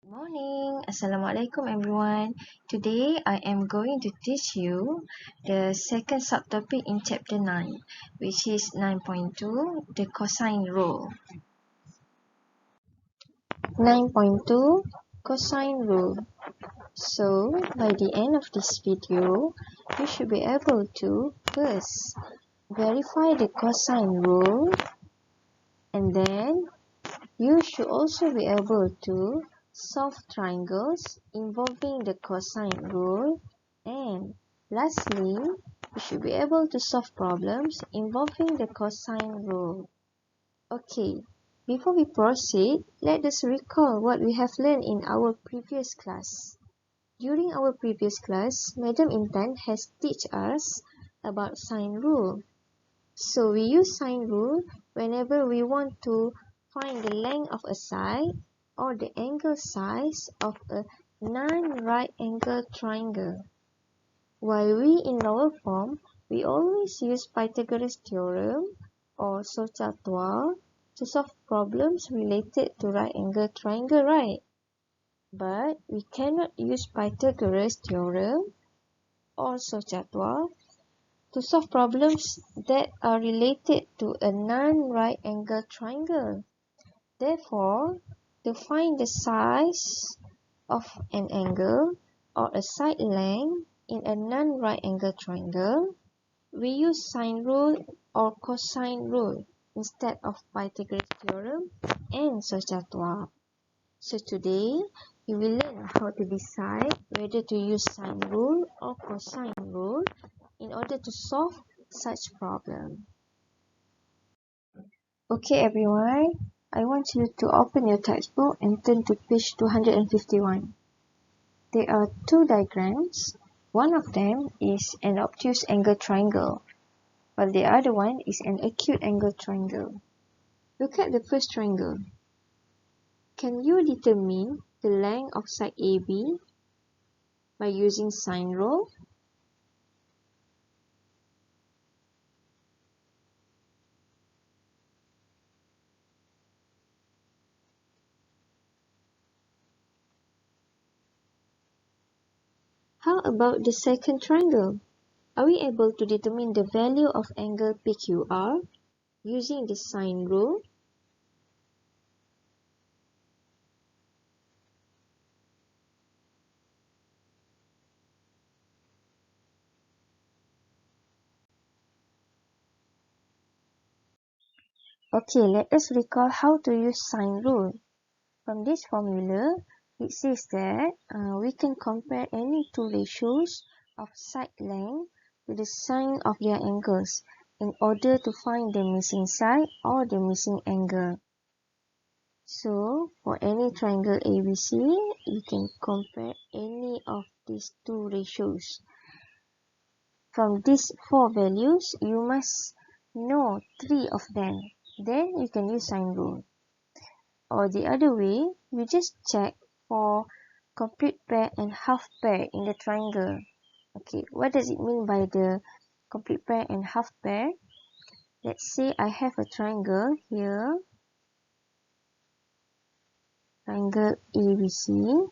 Morning, Assalamualaikum everyone. Today I am going to teach you the second subtopic in chapter 9, which is 9.2, the cosine rule. 9.2, cosine rule. So, by the end of this video, you should be able to first verify the cosine rule, and then you should also be able to solve triangles involving the cosine rule, and lastly, you should be able to solve problems involving the cosine rule. Okay, before we proceed, let us recall what we have learned in our previous class. During our previous class, Madam Intan has taught us about sine rule. So we use sine rule whenever we want to find the length of a side or the angle size of a non-right angle triangle. While we in lower form, we always use Pythagoras theorem or Saussure to solve problems related to right angle triangle, right? But we cannot use Pythagoras theorem or Saussure to solve problems that are related to a non-right angle triangle. Therefore, to find the size of an angle or a side length in a non-right angle triangle, we use sine rule or cosine rule instead of Pythagoras theorem and Saussure. So today, you will learn how to decide whether to use sine rule or cosine rule in order to solve such problem. Okay everyone, I want you to open your textbook and turn to page 251. There are two diagrams. One of them is an obtuse angle triangle, while the other one is an acute angle triangle. Look at the first triangle. Can you determine the length of side AB by using sine rule? How about the second triangle? Are we able to determine the value of angle PQR using the sine rule? Okay, let us recall how to use sine rule. From this formula, it says that we can compare any two ratios of side length to the sine of their angles in order to find the missing side or the missing angle. So, for any triangle ABC, you can compare any of these two ratios. From these four values, you must know three of them. Then you can use sine rule. Or the other way, you just check for complete pair and half pair in the triangle. Okay, what does it mean by the complete pair and half pair? Let's say I have a triangle here. Triangle ABC.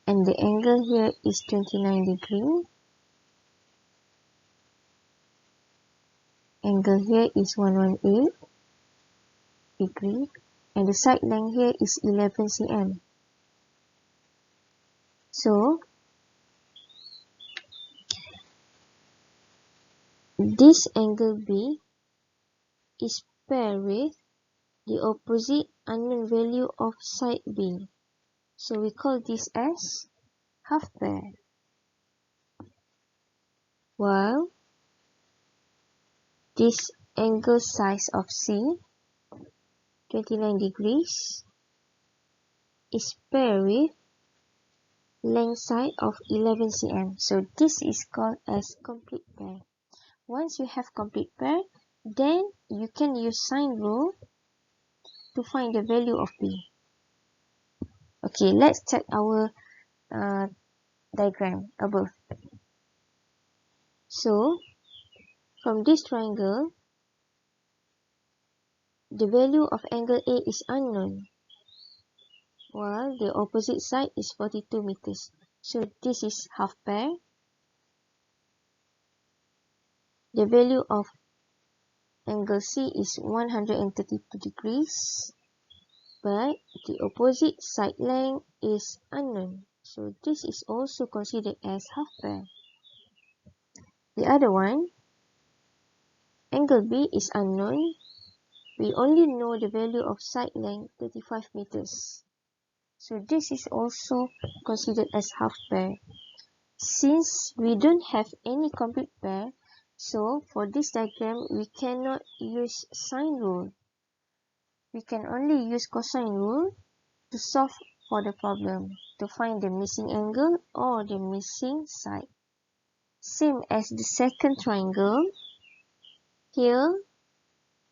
And the angle here is 29 degrees. Angle here is 118 degree, and the side length here is 11 cm. So, this angle B is paired with the opposite unknown value of side B. So, we call this as half pair. While this angle size of C, 29 degrees, is paired with length side of 11 cm. So, this is called as complete pair. Once you have complete pair, then you can use sine rule to find the value of B. Okay, let's check our diagram above. So, from this triangle, the value of angle A is unknown, while the opposite side is 42 meters. So this is half pair. The value of angle C is 132 degrees, but the opposite side length is unknown. So this is also considered as half pair. The other one, angle B is unknown. We only know the value of side length 35 meters. So this is also considered as half pair. Since we don't have any complete pair, so for this diagram we cannot use sine rule. We can only use cosine rule to solve for the problem, to find the missing angle or the missing side. Same as the second triangle, here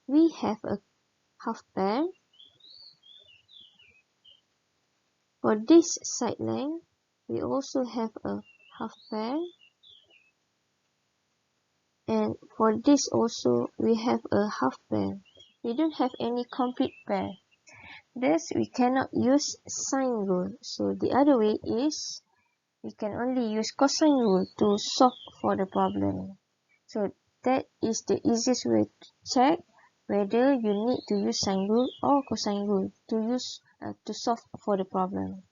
we have a half pair. For this side length, we also have a half pair. And for this also, we have a half pair. We don't have any complete pair. Thus, we cannot use sine rule. So the other way is, we can only use cosine rule to solve for the problem. So that is the easiest way to check whether you need to use sine rule or cosine rule to solve for the problem.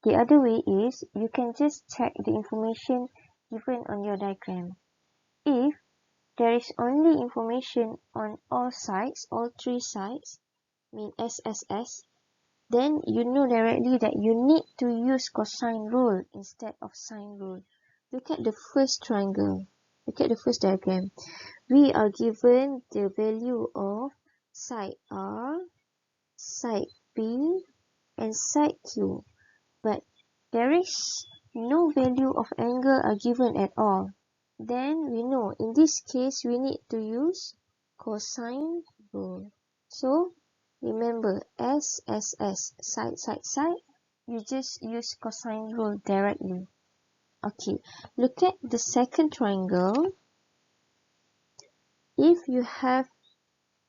The other way is, you can just check the information given on your diagram. If there is only information on all sides, all three sides, mean SSS, then you know directly that you need to use cosine rule instead of sine rule. Look at the first triangle. Look at the first diagram. We are given the value of side R, side P, and side Q. But there is no value of angle are given at all. Then we know in this case we need to use cosine rule. So remember, SSS, side, side, side, you just use cosine rule directly. Okay, look at the second triangle. If you have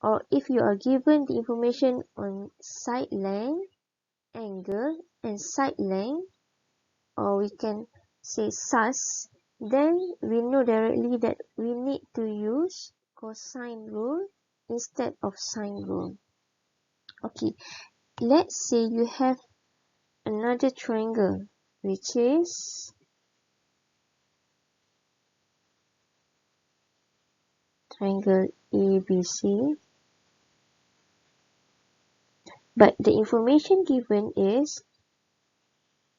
or if you are given the information on side length, angle, and side length, or we can say sus, then we know directly that we need to use cosine rule instead of sine rule. Okay, let's say you have another triangle, which is triangle ABC, but the information given is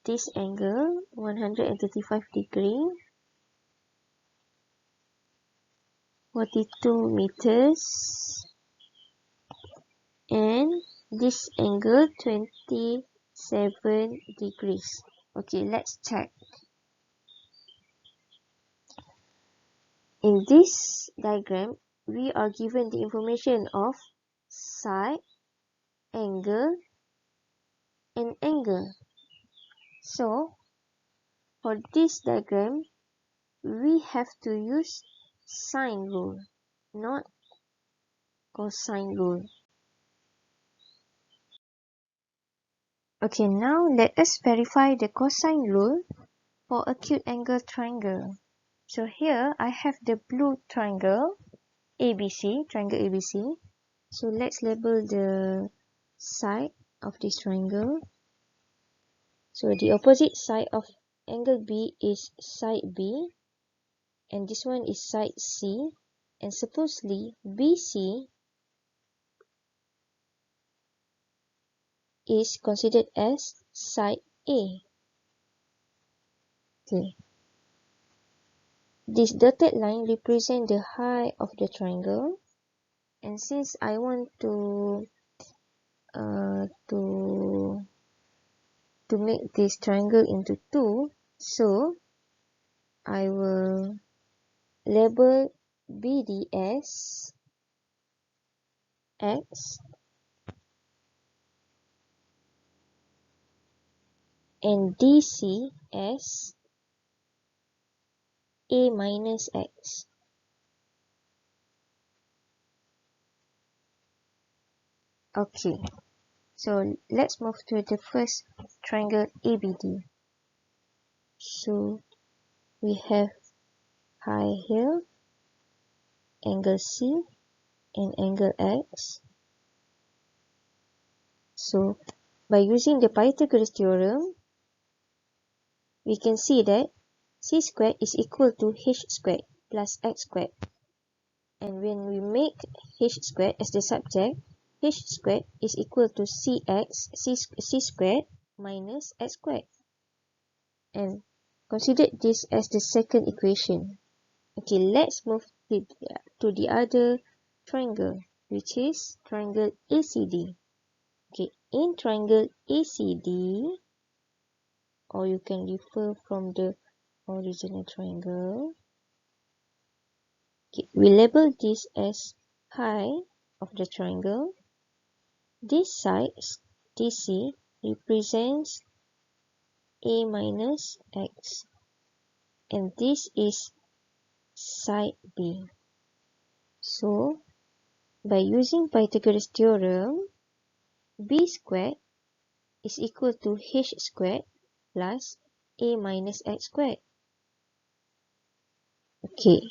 this angle 135 degree, 42 meters, and this angle 27 degrees. Okay, let's check. In this diagram, we are given the information of side, angle, and angle. So, for this diagram, we have to use sine rule, not cosine rule. Okay, now let us verify the cosine rule for acute angle triangle. So here I have the blue triangle ABC, triangle ABC. So let's label the side of this triangle. So the opposite side of angle B is side B, and this one is side C, and supposedly BC is considered as side A. Okay. This dotted line represents the height of the triangle, and since I want to make this triangle into two, so I will label BD as X and DC as A minus X. Okay, so let's move to the first triangle ABD. So we have high here, angle C and angle X. So by using the Pythagoras theorem, we can see that C squared is equal to H squared plus X squared. And when we make H squared as the subject, H squared is equal to C squared minus X squared. And consider this as the second equation. Okay, let's move to the other triangle, which is triangle ACD. Okay, in triangle ACD, or you can refer from the original triangle, okay, we label this as high of the triangle. This side, DC, represents A minus X, and this is side B. So, by using Pythagoras theorem, B squared is equal to H squared plus A minus X squared. Okay,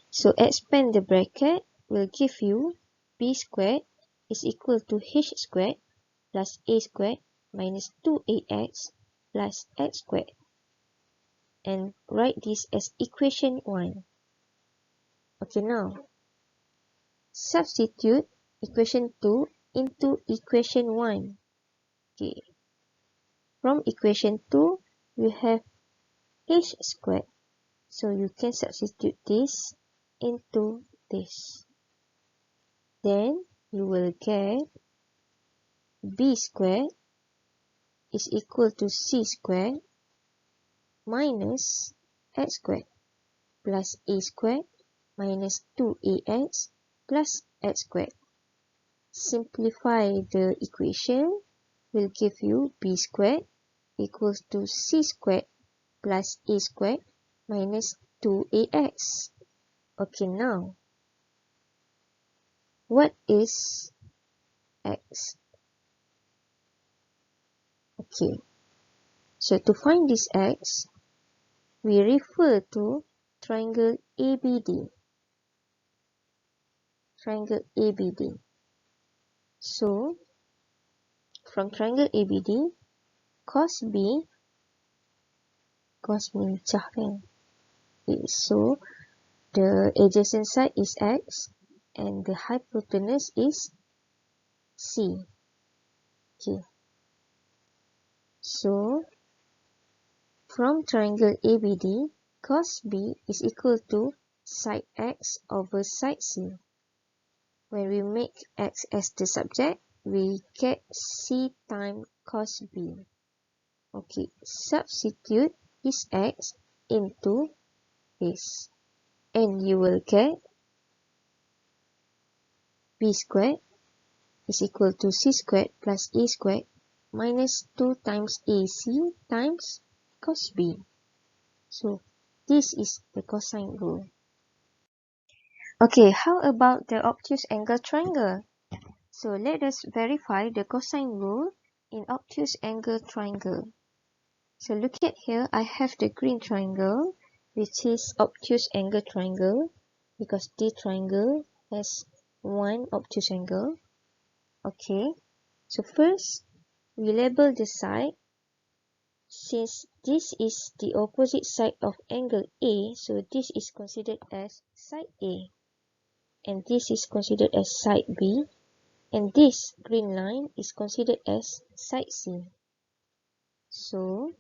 so expand the bracket will give you B squared is equal to H squared plus A squared minus 2AX plus X squared. And write this as equation 1. Okay, now substitute equation 2 into equation 1. Okay, from equation 2, we have H squared. So you can substitute this into this. Then you will get B squared is equal to C squared minus X squared plus A squared minus 2AX plus X squared. Simplify the equation will give you B squared equals to C squared plus A squared minus 2AX. Okay, now what is X? Okay, so to find this X, we refer to triangle ABD. Triangle ABD. So, from triangle ABD, cos B, cos mencah kan? So, the adjacent side is X and the hypotenuse is C. Okay. So, from triangle ABD, cos B is equal to side X over side C. When we make X as the subject, we get C times cos B. Okay, substitute this X into this. And you will get B squared is equal to C squared plus A squared minus 2 times AC times cos B. So, this is the cosine rule. Okay, how about the obtuse angle triangle? So, let us verify the cosine rule in obtuse angle triangle. So, look at here, I have the green triangle, which is obtuse angle triangle, because this triangle has one obtuse angle. Okay, so first, we label the side. Since this is the opposite side of angle A, so this is considered as side A. And this is considered as side B. And this green line is considered as side C. So,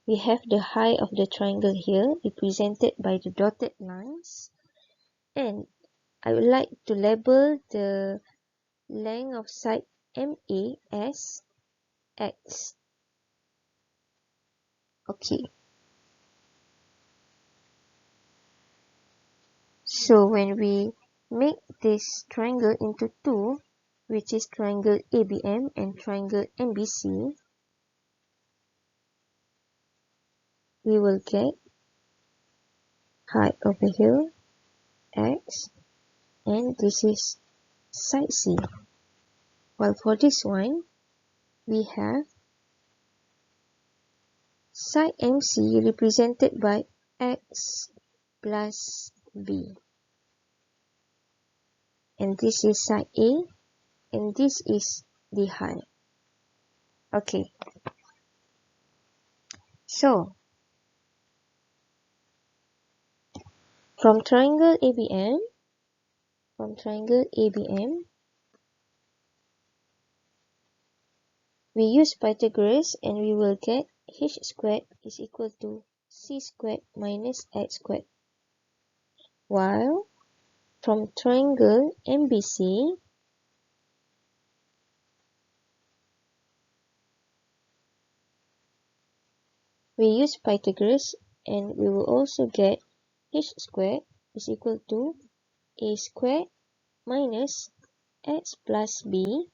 we have the height of the triangle here represented by the dotted lines. And I would like to label the length of side MA as X. Okay. So when we make this triangle into two, which is triangle ABM and triangle MBC, we will get height over here, X, and this is side C. While for this one, we have side MC represented by X plus B. And this is side A, and this is the height. Okay. So, from triangle ABM, we use Pythagoras and we will get h squared is equal to c squared minus x squared. While from triangle MBC, we use Pythagoras and we will also get h squared is equal to a squared minus x plus b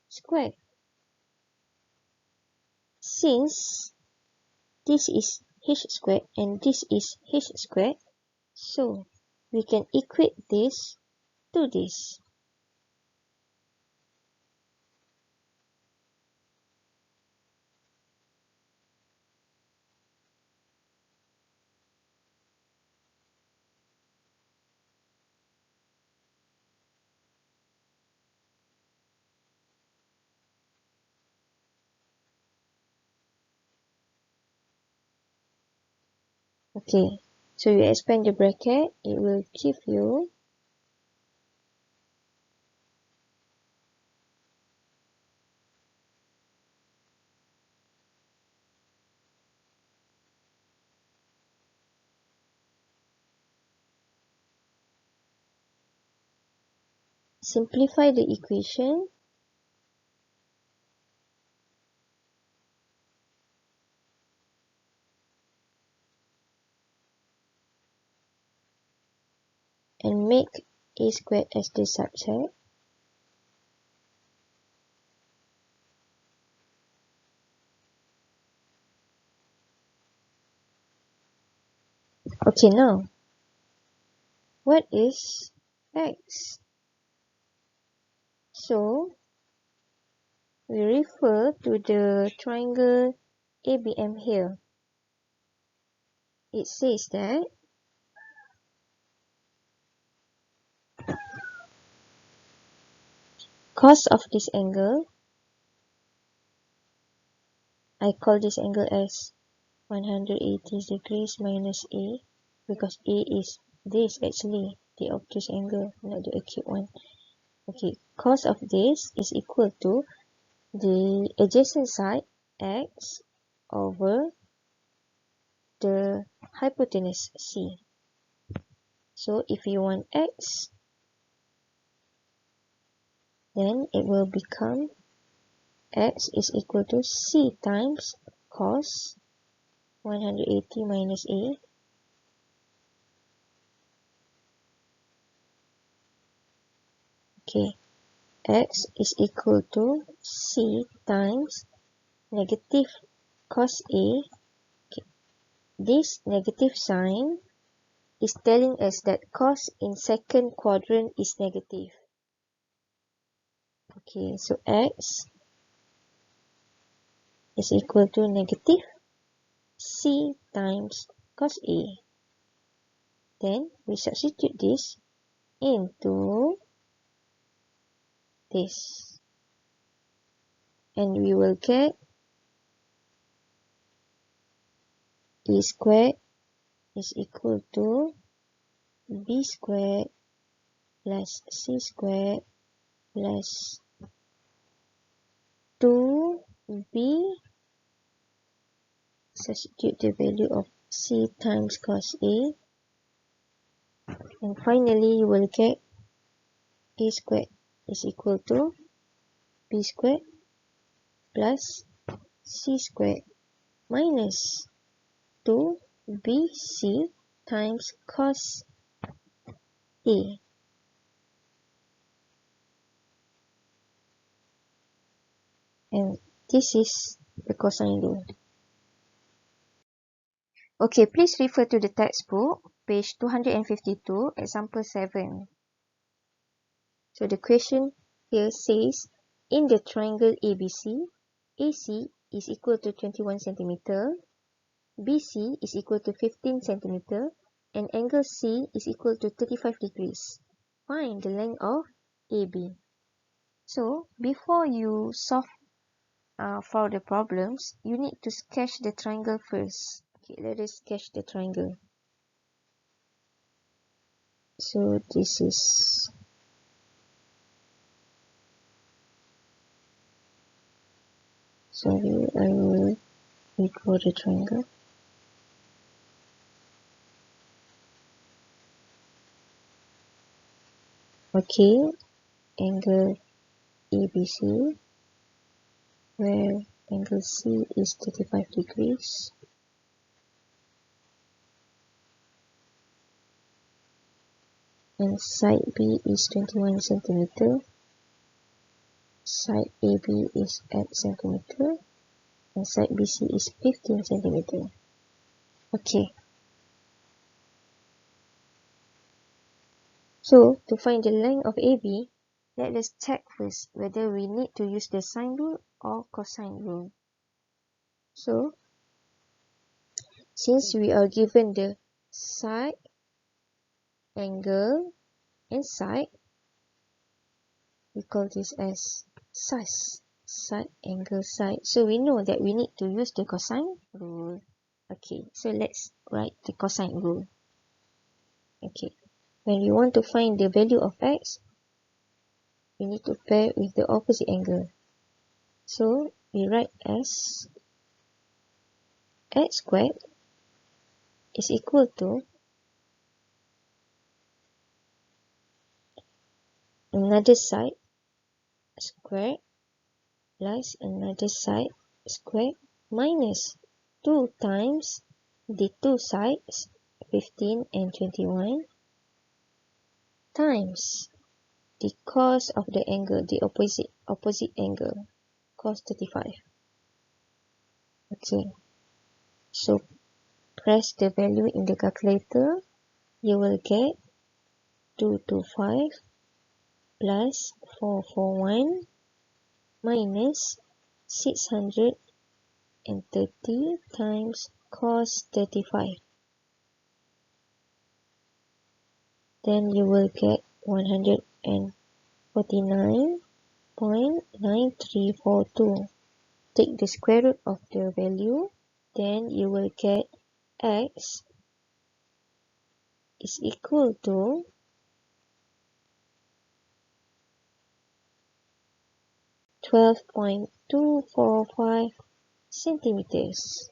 squared. Since this is h squared and this is h squared, so we can equate this to this. Okay, so you expand the bracket, it will give you simplify the equation. And make a squared as the subset. Okay, now, what is x? So, we refer to the triangle ABM here. It says that cos of this angle, I call this angle as 180 degrees minus A, because A is this actually, the obtuse angle, not the acute one. Okay, cos of this is equal to the adjacent side x over the hypotenuse C. So if you want x, then it will become x is equal to C times cos 180 minus A. Okay, x is equal to C times negative cos A. Okay. This negative sign is telling us that cos in second quadrant is negative. Okay, so x is equal to negative C times cos A. Then we substitute this into this. And we will get A squared is equal to B squared plus C squared plus 2B. Substitute the value of C times cos A. And finally, you will get A squared is equal to B squared plus C squared minus 2BC times cos A. And this is the cosine rule. Okay, please refer to the textbook, page 252, example 7. So the question here says, in the triangle ABC, AC is equal to 21 centimeter, BC is equal to 15 centimeter, and angle C is equal to 35 degrees. Find the length of AB. So before you solve for the problems, you need to sketch the triangle first. Okay, let us sketch the triangle. So this is sorry, I will redraw the triangle. Okay, angle ABC, where angle C is 35 degrees. And side B is 21 centimeter. Side AB is 8 centimeter. And side BC is 15 centimeter. Okay. So, to find the length of AB, let us check first whether we need to use the sine rule or cosine rule. So, since we are given the side, angle, and side, we call this as size, side, angle, side. So we know that we need to use the cosine rule. Okay, so let's write the cosine rule. Okay, when we want to find the value of x, we need to pair with the opposite angle. So we write as x squared is equal to another side squared plus another side squared minus 2 times the two sides 15 and 21 times the cos of the angle, the opposite angle, cos 35. Okay, so press the value in the calculator, you will get 225 plus 441 minus 630 times cos 35. Then you will get 149.9342. Take the square root of the value, then you will get x is equal to 12.245 centimeters.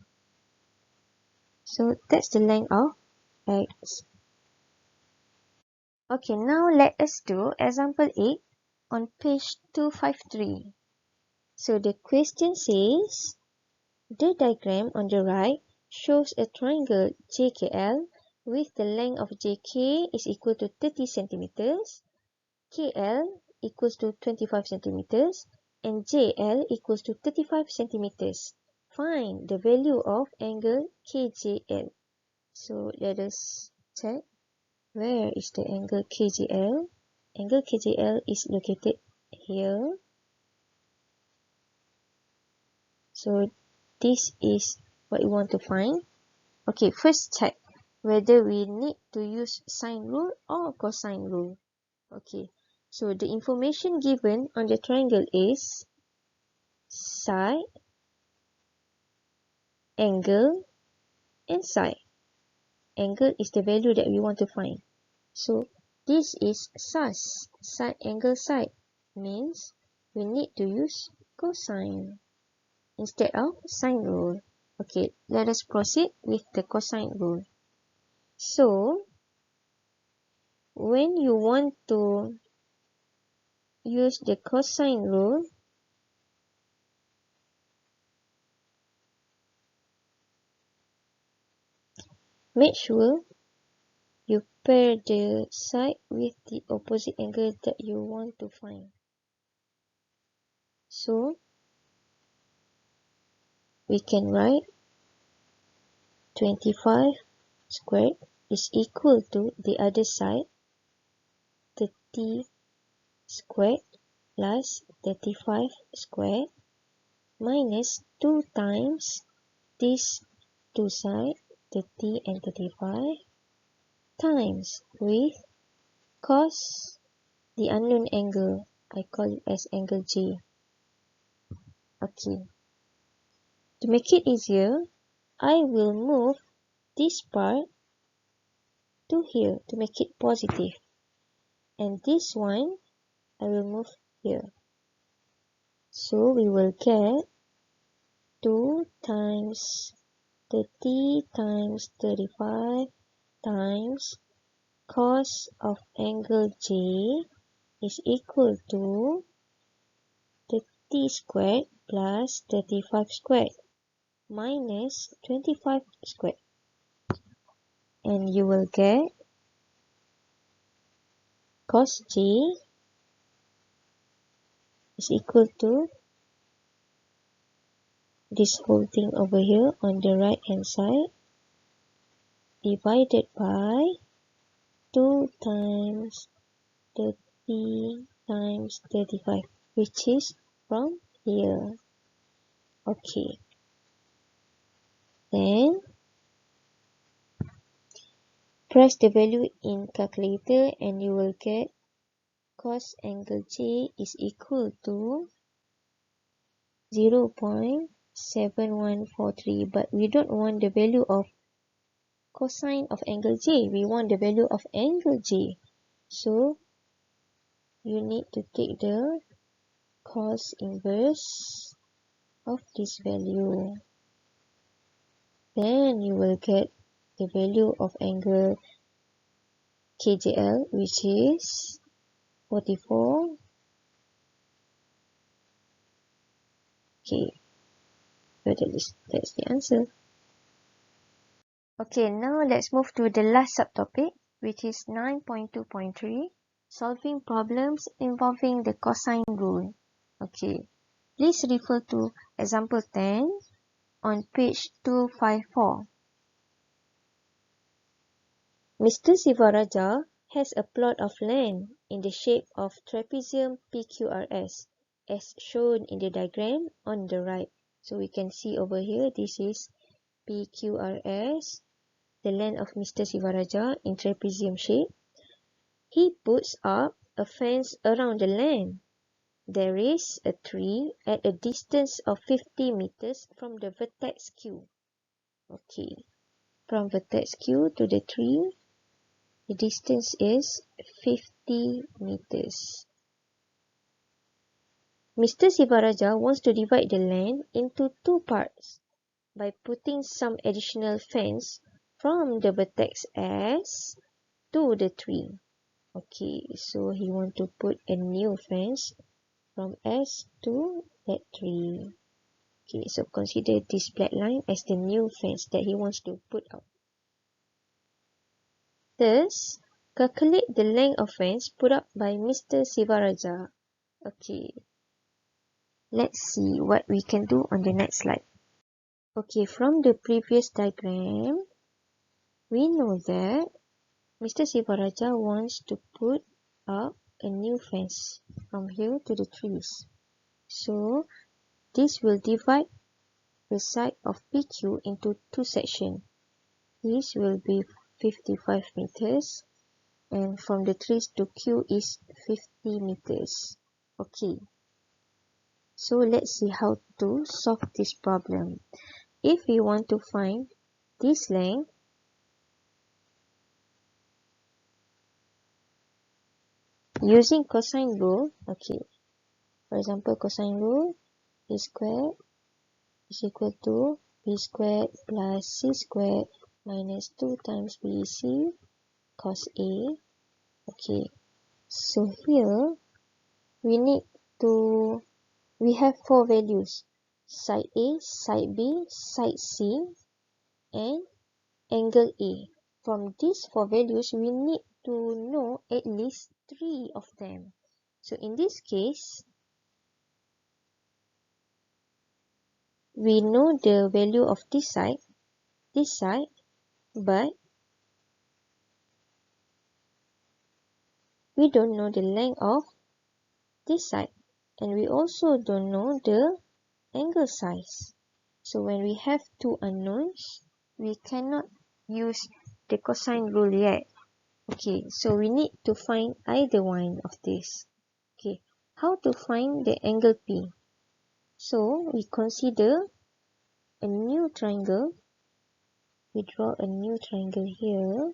So that's the length of x. Okay, now let us do example 8 on page 253. So the question says, the diagram on the right shows a triangle JKL with the length of JK is equal to 30 centimeters, KL equals to 25 centimeters, and JL equals to 35 centimeters. Find the value of angle KJL. So let us check. Where is the angle KJL? Angle KJL is located here. So this is what we want to find. Okay, first check whether we need to use sine rule or cosine rule. Okay, so the information given on the triangle is side, angle, and side. Angle is the value that we want to find. So this is SAS, side angle side, means we need to use cosine instead of sine rule. Okay, let us proceed with the cosine rule. So when you want to use the cosine rule, make sure you pair the side with the opposite angle that you want to find. So we can write 25 squared is equal to the other side 30 squared plus 35 squared minus 2 times these two sides, 30 and 35, times with cos the unknown angle. I call it as angle J. Okay. To make it easier, I will move this part to here to make it positive. And this one, I will move here. So we will get 2 times 30 times 35 times cos of angle J is equal to 30 squared plus 35 squared minus 25 squared. And you will get cos J is equal to this whole thing over here on the right hand side divided by 2 times 30 times 35, which is from here. Okay. Then press the value in calculator and you will get cos angle J is equal to 0.7143, but we don't want the value of cosine of angle J. We want the value of angle J. So you need to take the cos inverse of this value. Then you will get the value of angle KJL, which is 44. Okay, so that's the answer. Okay, now let's move to the last subtopic, which is 9.2.3, solving problems involving the cosine rule. Okay, please refer to example 10 on page 254. Mr. Sivaraja has a plot of land in the shape of trapezium PQRS as shown in the diagram on the right. So we can see over here, this is PQRS, the land of Mr. Sivaraja in trapezium shape. He puts up a fence around the land. There is a tree at a distance of 50 meters from the vertex Q. Okay, from vertex Q to the tree, the distance is 50 meters. Mr. Sivaraja wants to divide the land into two parts by putting some additional fence from the vertex S to the tree. Okay, so he wants to put a new fence from S to that tree. Okay, so consider this black line as the new fence that he wants to put up. Thus, calculate the length of fence put up by Mr. Sivaraja. Okay, let's see what we can do on the next slide. Okay, from the previous diagram, we know that Mr. Sivaraja wants to put up a new fence from here to the trees. So, this will divide the side of PQ into two sections. This will be 55 meters and from the trees to Q is 50 meters. Okay. So let's see how to solve this problem. If we want to find this length, using cosine rule, okay. For example, cosine rule, A squared is equal to B squared plus C squared minus 2 times BC cos A. Okay. So here, we have four values, side A, side B, side C, and angle A. From these four values, we need to know at least 3 of them. So in this case, we know the value of this side, but we don't know the length of this side. And we also don't know the angle size. So when we have two unknowns, we cannot use the cosine rule yet. Okay, so we need to find either one of these. Okay, how to find the angle P? So we consider a new triangle. We draw a new triangle here.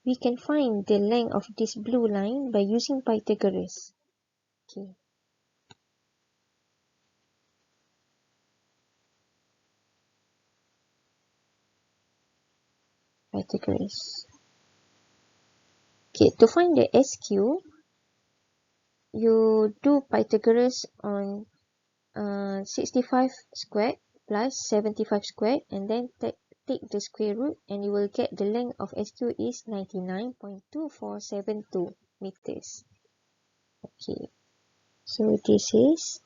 We can find the length of this blue line by using Pythagoras. Okay. Pythagoras. Okay, to find the SQ, you do Pythagoras on 65 squared plus 75 squared, and then take the square root, and you will get the length of SQ is 99.2472 meters. Okay, so this is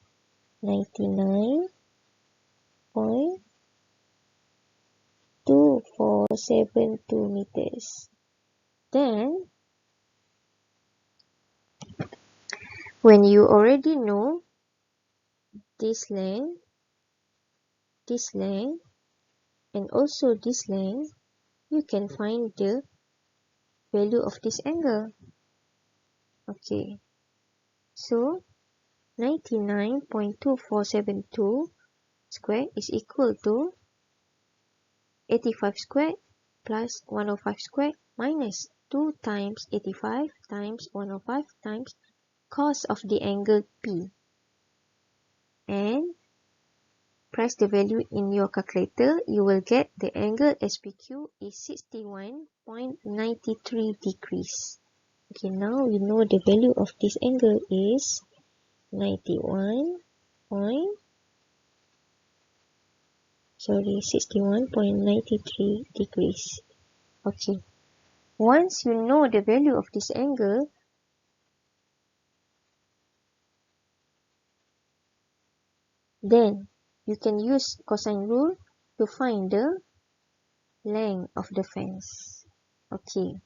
99.2472 meters. Then, when you already know this length, and also this length, you can find the value of this angle. Okay, so 99.2472 squared is equal to 85 squared plus 105 squared minus 2 times 85 times 105 times cos of the angle P. And press the value in your calculator, you will get the angle SPQ is 61.93 degrees. Okay, now we know the value of this angle is 61.93 degrees. Okay, once you know the value of this angle, then you can use cosine rule to find the length of the fence. Okay.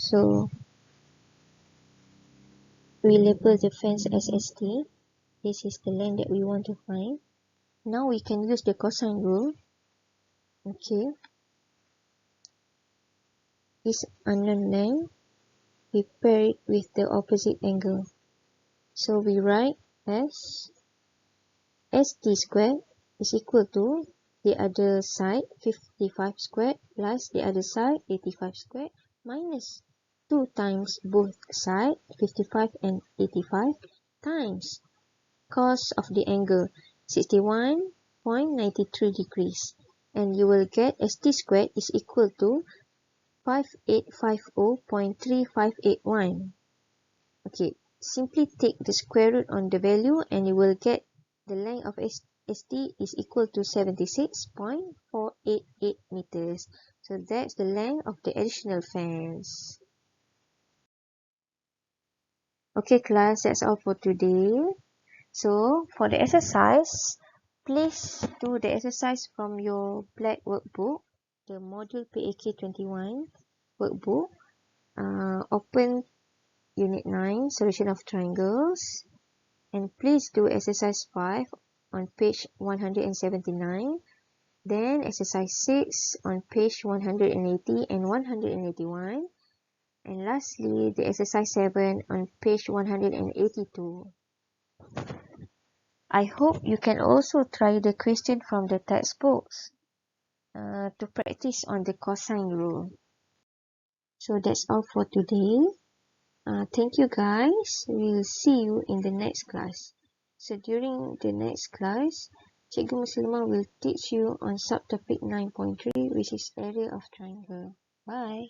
So we label the fence as ST. This is the length that we want to find. Now we can use the cosine rule. Okay. This unknown length, we pair it with the opposite angle. So we write as ST squared is equal to the other side 55 squared plus the other side 85 squared minus 2 times both sides 55 and 85 times cos of the angle 61.93 degrees, and you will get ST squared is equal to 5850.3581. Okay, simply take the square root on the value and you will get the length of ST is equal to 76.488 meters. So that's the length of the additional fence. Okay class, that's all for today. So for the exercise, please do the exercise from your black workbook, the module PAK 21 workbook. Open Unit 9, Solution of Triangles. And please do exercise 5 on page 179. Then exercise 6 on page 180 and 181. And lastly, the exercise 7 on page 182. I hope you can also try the question from the textbooks to practice on the cosine rule. So that's all for today. Thank you guys. We'll see you in the next class. So during the next class, Cikgu Muslimah will teach you on subtopic 9.3, which is area of triangle. Bye.